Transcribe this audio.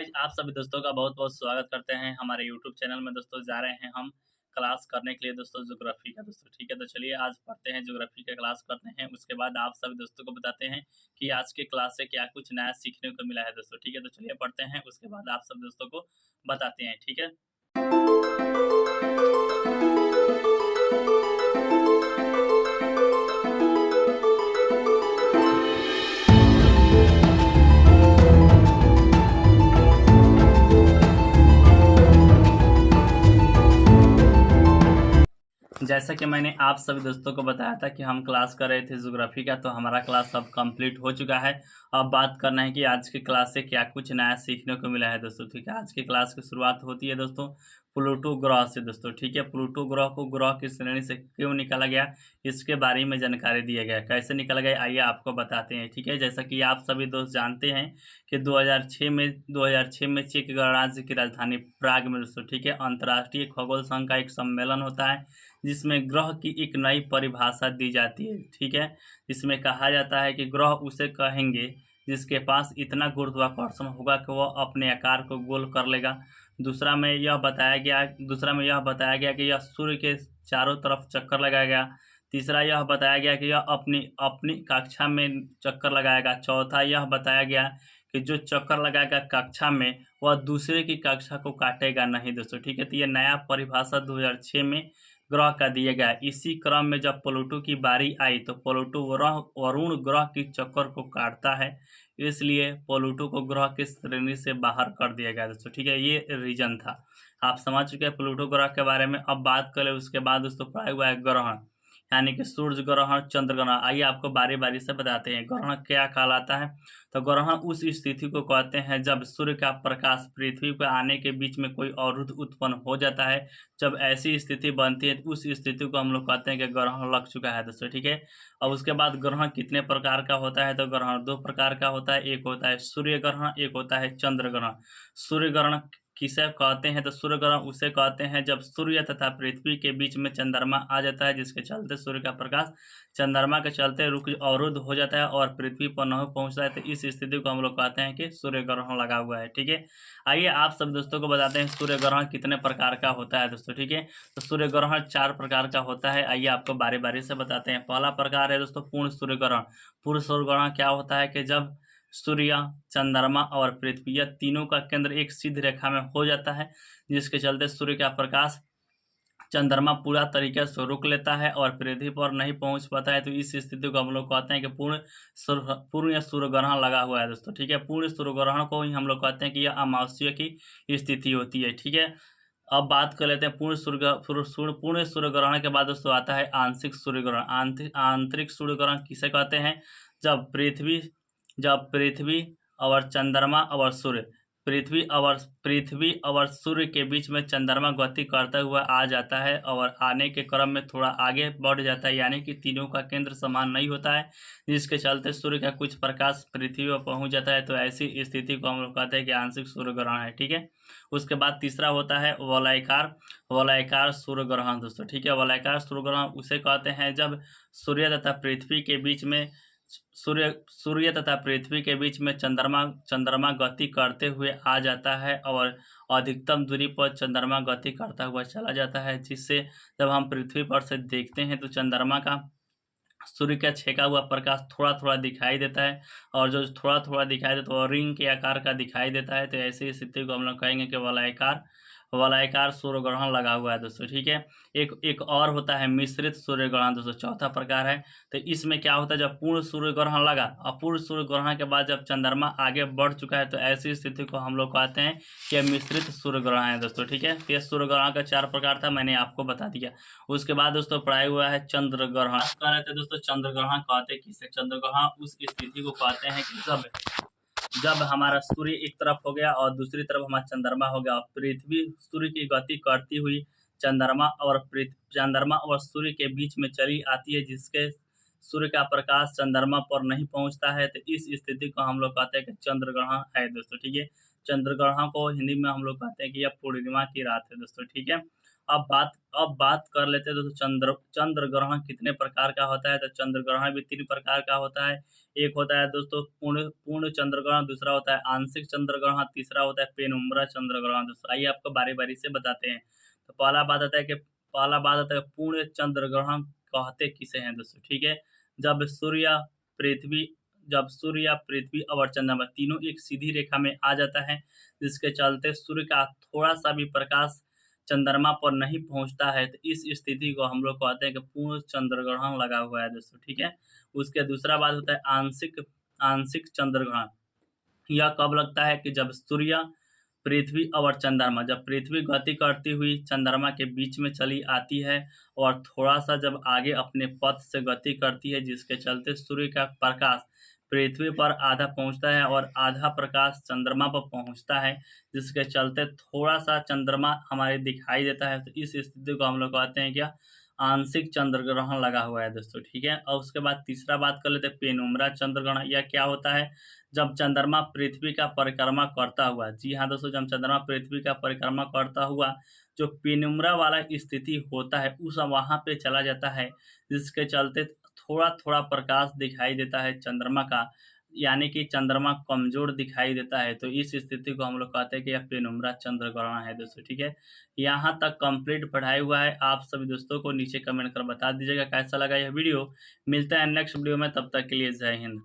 Guys आप सभी दोस्तों का बहुत-बहुत स्वागत करते हैं हमारे यूट्यूब चैनल में। दोस्तों जा रहे हैं हम क्लास करने के लिए दोस्तों ज्योग्राफी का दोस्तों, ठीक है? तो चलिए आज पढ़ते हैं ज्योग्राफी का क्लास करते हैं। उसके बाद आप सभी दोस्तों को बताते हैं कि आज के क्लास से क्या कुछ नया सीखने को मिला है दोस्तों, ठीक है? तो चलिए पढ़ते हैं, उसके बाद आप सब दोस्तों को बताते हैं, ठीक है? जैसा कि मैंने आप सभी दोस्तों को बताया था कि हम क्लास कर रहे थे ज्योग्राफी का, तो हमारा क्लास अब कंप्लीट हो चुका है। अब बात करना है कि आज की क्लास से क्या कुछ नया सीखने को मिला है दोस्तों, ठीक है? आज की क्लास की शुरुआत होती है दोस्तों प्लूटो ग्रह से दोस्तों, ठीक है? प्लूटो ग्रह को ग्रह की श्रेणी से क्यों निकाला गया, इसके बारे में जानकारी दिया गया। कैसे निकाला गया आइए आपको बताते हैं, ठीक है? जैसा कि आप सभी दोस्त जानते हैं कि 2006 में चेक गणराज्य की राजधानी प्राग में दोस्तों, ठीक है, अंतर्राष्ट्रीय खगोल संघ का एक सम्मेलन होता है जिसमें ग्रह की एक नई परिभाषा दी जाती है, ठीक है? इसमें कहा जाता है कि ग्रह उसे कहेंगे जिसके पास इतना गुरुत्वाकर्षण होगा कि वह अपने आकार को गोल कर लेगा। दूसरा में यह बताया गया कि यह सूर्य के चारों तरफ चक्कर लगाएगा। तीसरा यह बताया गया कि यह अपनी अपनी कक्षा में चक्कर लगाएगा। चौथा यह बताया गया कि जो चक्कर लगाएगा कक्षा में वह दूसरे की कक्षा को काटेगा नहीं दोस्तों, ठीक है? तो ये नया परिभाषा 2006 में ग्रह का दिया गया। इसी क्रम में जब प्लूटो की बारी आई तो प्लूटो वरुण ग्रह की चक्कर को काटता है, इसलिए प्लूटो को ग्रह की श्रेणी से बाहर कर दिया गया दोस्तों, ठीक है? ये रीजन था। आप समझ चुके हैं प्लूटो ग्रह के बारे में। अब बात करें उसके बाद दोस्तों पढ़ा हुआ है ग्रहण, यानी कि सूर्य ग्रहण, चंद्र ग्रहण। आइए आपको बारी-बारी से बताते हैं ग्रहण क्या कहलाता है। तो ग्रहण उस स्थिति को कहते हैं जब सूर्य का प्रकाश पृथ्वी पर आने के बीच में कोई अवरुद्ध उत्पन्न हो जाता है। जब ऐसी स्थिति बनती है तो उस स्थिति को हम लोग कहते हैं कि ग्रहण लग चुका है दोस्तों, ठीक है? और उसके बाद ग्रहण कितने प्रकार का होता है, तो ग्रहण 2 प्रकार का होता है। एक होता है सूर्य ग्रहण, एक होता है चंद्र ग्रहण। सूर्य ग्रहण किसे कहते हैं, तो सूर्य ग्रहण उसे कहते हैं जब सूर्य तथा पृथ्वी के बीच में चंद्रमा आ जाता है, जिसके चलते सूर्य का प्रकाश चंद्रमा के चलते अवरुद्ध हो जाता है और पृथ्वी पर नहीं पहुंचता है, तो इस स्थिति को हम लोग कहते हैं कि सूर्य ग्रहण लगा हुआ है, ठीक है? आइए आप सब दोस्तों को बताते हैं सूर्य ग्रहण कितने प्रकार का होता है दोस्तों, ठीक है? तो सूर्य ग्रहण 4 प्रकार का होता है। आइए आपको बारी-बारी से बताते हैं। पहला प्रकार है दोस्तों पूर्ण सूर्य ग्रहण। पूर्ण सूर्य ग्रहण क्या होता है कि जब सूर्य, चंद्रमा और पृथ्वी यह तीनों का केंद्र एक सीधी रेखा में हो जाता है, जिसके चलते सूर्य का प्रकाश चंद्रमा पूरा तरीके से रोक लेता है और पृथ्वी पर नहीं पहुंच पाता है, तो इस स्थिति को हम लोग कहते हैं कि पूर्ण सूर्य ग्रहण लगा हुआ है दोस्तों, ठीक है? पूर्ण सूर्य ग्रहण को ही हम लोग कहते हैं कि यह अमावस्या की स्थिति होती है, ठीक है? अब बात कर लेते हैं पूर्ण सूर्य ग्रहण के बाद दोस्तों आता है आंशिक सूर्य ग्रहण। आंतरिक सूर्य ग्रहण किसे कहते हैं, जब पृथ्वी और चंद्रमा और सूर्य पृथ्वी और सूर्य के बीच में चंद्रमा गति करता हुआ आ जाता है और आने के क्रम में थोड़ा आगे बढ़ जाता है, यानी कि तीनों का केंद्र समान नहीं होता है, जिसके चलते सूर्य का कुछ प्रकाश पृथ्वी पर पहुंच जाता है, तो ऐसी स्थिति को हम लोग कहते हैं कि आंशिक सूर्य ग्रहण है, ठीक है? उसके बाद तीसरा होता है वलयाकार सूर्य ग्रहण दोस्तों, ठीक है? वलयाकार सूर्य ग्रहण उसे कहते हैं जब सूर्य तथा पृथ्वी के बीच में चंद्रमा गति करते हुए आ जाता है और अधिकतम दूरी पर चंद्रमा गति करता हुआ चला जाता है, जिससे जब हम पृथ्वी पर से देखते हैं तो चंद्रमा का सूर्य का छेका हुआ प्रकाश थोड़ा-थोड़ा दिखाई देता है और जो थोड़ा-थोड़ा दिखाई देता है वो रिंग के आकार का दिखाई देता है, तो ऐसी स्थिति को हम लोग कहेंगे कि वलयाकार सूर्य ग्रहण लगा हुआ है दोस्तों, ठीक है? एक एक और होता है मिश्रित सूर्य ग्रहण दोस्तों, चौथा प्रकार है। तो इसमें क्या होता है जब पूर्ण सूर्य ग्रहण लगा और पूर्ण सूर्य ग्रहण के बाद जब चंद्रमा आगे बढ़ चुका है, तो ऐसी स्थिति को हम लोग कहते हैं कि मिश्रित सूर्य ग्रहण है दोस्तों, ठीक है? तो ये सूर्य ग्रहण का 4 प्रकार था, मैंने आपको बता दिया। उसके बाद दोस्तों पढ़ाया हुआ है चंद्र ग्रहण। कह रहे थे दोस्तों चंद्र ग्रहण कहते किसे? चंद्र ग्रहण उस स्थिति को कहते हैं कि जब हमारा सूर्य एक तरफ हो गया और दूसरी तरफ हमारा चंद्रमा हो गया और पृथ्वी सूर्य की गति करती हुई चंद्रमा और सूर्य के बीच में चली आती है, जिसके सूर्य का प्रकाश चंद्रमा पर नहीं पहुंचता है, तो इस स्थिति को हम लोग कहते हैं कि चंद्र ग्रहण है दोस्तों, ठीक है? चंद्र ग्रहण को हिंदी में हम लोग कहते हैं कि यह पूर्णिमा की रात है दोस्तों, ठीक है? अब बात कर लेते हैं दोस्तों चंद्र ग्रहण कितने प्रकार का होता है। तो चंद्र ग्रहण भी 3 प्रकार का होता है। एक होता है दोस्तों पूर्ण पूर्ण चंद्र ग्रहण, दूसरा होता है आंशिक चंद्र ग्रहण, तीसरा होता है पेनुम्ब्रा चंद्र ग्रहण। दोस्तों आइए आपको बारी-बारी से बताते हैं। तो पहला बात आता है पूर्ण चंद्र ग्रहण कहते किसे हैं दोस्तों, ठीक है? जब सूर्य, पृथ्वी जब सूर्य या पृथ्वी और चंद्रमा तीनों एक सीधी रेखा में आ जाता है, जिसके चलते सूर्य का थोड़ा-सा भी प्रकाश चंद्रमा पर नहीं पहुँचता है, तो इस स्थिति को हम लोग कहते हैं कि पूर्ण चंद्र ग्रहण लगा हुआ है दोस्तों, ठीक है? उसके दूसरा बात होता है आंशिक आंशिक चंद्र ग्रहण। यह कब लगता है कि जब सूर्य, पृथ्वी और चंद्रमा जब पृथ्वी गति करती हुई चंद्रमा के बीच में चली आती है और थोड़ा-सा जब आगे अपने पथ से गति करती है, जिसके चलते सूर्य का प्रकाश पृथ्वी पर आधा पहुँचता है और आधा प्रकाश चंद्रमा पर पहुँचता है, जिसके चलते थोड़ा-सा चंद्रमा हमारे दिखाई देता है। तो इस स्थिति को हम लोग कहते हैं क्या? आंशिक चंद्र ग्रहण लगा हुआ है दोस्तों, ठीक है? और उसके बाद तीसरा बात कर लेते हैं पेनुम्ब्रा चंद्र ग्रहण। यह क्या होता है? जब चंद्रमा पृथ्वी का परिक्रमा करता हुआ, जी हाँ दोस्तों, जब चंद्रमा पृथ्वी का परिक्रमा करता हुआ जो पेनुम्ब्रा वाला स्थिति होता है, उस वहाँ पे चला जाता है, जिसके चलते थोड़ा-थोड़ा प्रकाश दिखाई देता है चंद्रमा का, यानी कि चंद्रमा कमज़ोर दिखाई देता है। तो इस स्थिति को हम लोग कहते हैं कि यह पेनुम्ब्रा चंद्र ग्रहण है दोस्तों, ठीक है? यहाँ तक कंप्लीट पढ़ाई हुआ है। आप सभी दोस्तों को नीचे कमेंट कर बता दीजिएगा कैसा लगा यह वीडियो। मिलते हैं नेक्स्ट वीडियो में, तब तक के लिए जय हिंद।